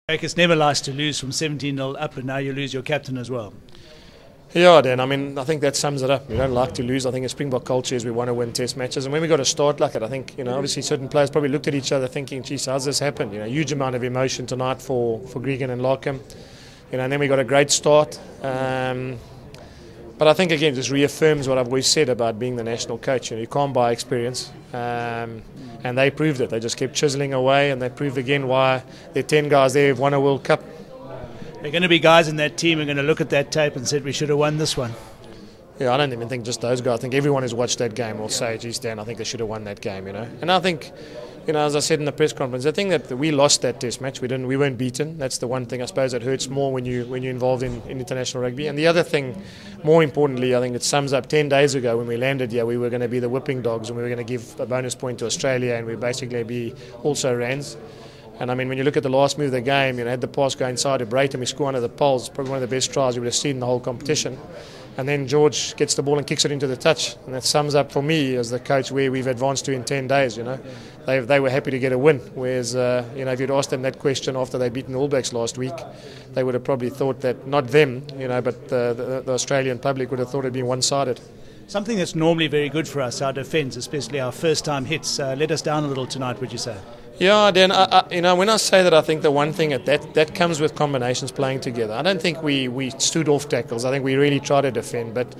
It's never nice to lose from 17-0 up, and now you lose your captain as well. Yeah, Dan, I think that sums it up. We don't like to lose. I think in Springbok culture is we want to win test matches. And when we got a start like it, I think, obviously certain players probably looked at each other thinking, geez, how's this happened? Huge amount of emotion tonight for Gregan and Larkham. And then we got a great start. But I think, again, it just reaffirms what I've always said about being the national coach. You can't buy experience. And they proved it. They just kept chiseling away, and they proved again why there are 10 guys there who've won a World Cup. There are going to be guys in that team who are going to look at that tape and said we should have won this one. Yeah, I don't even think just those guys. I think everyone who's watched that game will say, geez, Dan, I think they should have won that game, And I think, as I said in the press conference, I think that we lost that test match. We weren't beaten. That's the one thing, I suppose, that hurts more when you're involved in international rugby. And the other thing, more importantly, I think it sums up 10 days ago when we landed here, we were going to be the whipping dogs and we were going to give a bonus point to Australia and we basically be also Rands. And I mean, when you look at the last move of the game, had the pass go inside to Brayton, we score under the poles, probably one of the best tries you would have seen in the whole competition. And then George gets the ball and kicks it into the touch. And that sums up for me as the coach where we've advanced to in 10 days, They were happy to get a win. Whereas, if you'd asked them that question after they'd beaten the All Blacks last week, they would have probably thought that, not them, but the Australian public would have thought it'd been one-sided. Something that's normally very good for us, our defence, especially our first-time hits, let us down a little tonight, would you say? Yeah, Dan, when I say that, I think the one thing that comes with combinations playing together. I don't think we stood off tackles. I think we really tried to defend. But,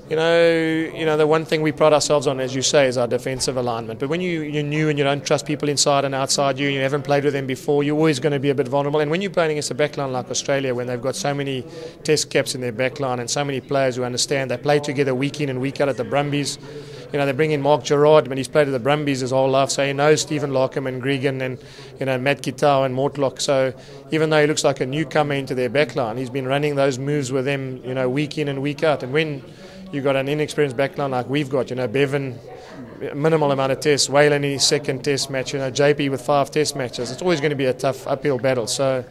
the one thing we pride ourselves on, as you say, is our defensive alignment. But when you're new and you don't trust people inside and outside you, and you haven't played with them before, you're always going to be a bit vulnerable. And when you're playing against a backline like Australia, when they've got so many test caps in their backline and so many players who understand, they play together week in and week out at the Brumbies. They bring in Mark Gerard, but he's played at the Brumbies his whole life, so he knows Stephen Larkham and Gregan and Matt Kitau and Mortlock. So even though he looks like a newcomer into their backline, he's been running those moves with them, week in and week out. And when you've got an inexperienced backline like we've got, Bevan, minimal amount of tests, Wayland in his second test match, JP with 5 test matches, it's always going to be a tough uphill battle. So,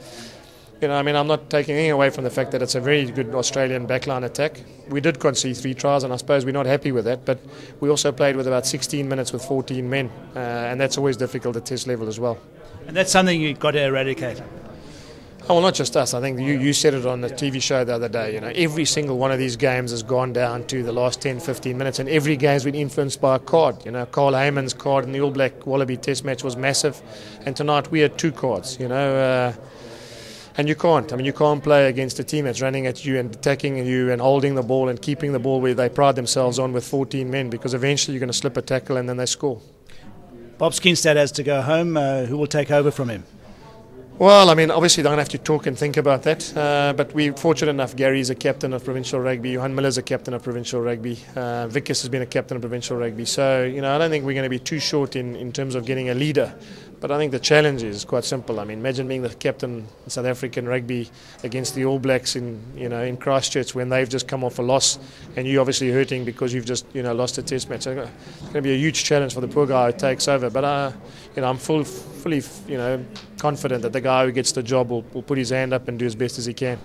I'm not taking anything away from the fact that it's a very good Australian backline attack. We did concede 3 tries, and I suppose we're not happy with that, but we also played with about 16 minutes with 14 men, and that's always difficult at test level as well. And that's something you've got to eradicate. Oh, well, not just us. I think you said it on the TV show the other day. Every single one of these games has gone down to the last 10, 15 minutes, and every game's been influenced by a card. Carl Heyman's card in the All Black Wallaby Test match was massive, and tonight we had 2 cards. And you can't. You can't play against a team that's running at you and attacking you and holding the ball and keeping the ball where they pride themselves on with 14 men, because eventually you're going to slip a tackle and then they score. Bob Skinstad has to go home. Who will take over from him? Well, obviously they don't have to talk and think about that, but we're fortunate enough. Gary's a captain of provincial rugby, Johan Miller's a captain of provincial rugby, Vickers has been a captain of provincial rugby, so I don't think we're going to be too short in terms of getting a leader. But I think the challenge is quite simple. Imagine being the captain in South African rugby against the All Blacks in Christchurch when they've just come off a loss, and you're obviously hurting because you've just lost a test match. So it's going to be a huge challenge for the poor guy who takes over. But I'm fully confident that the guy who gets the job will put his hand up and do as best as he can.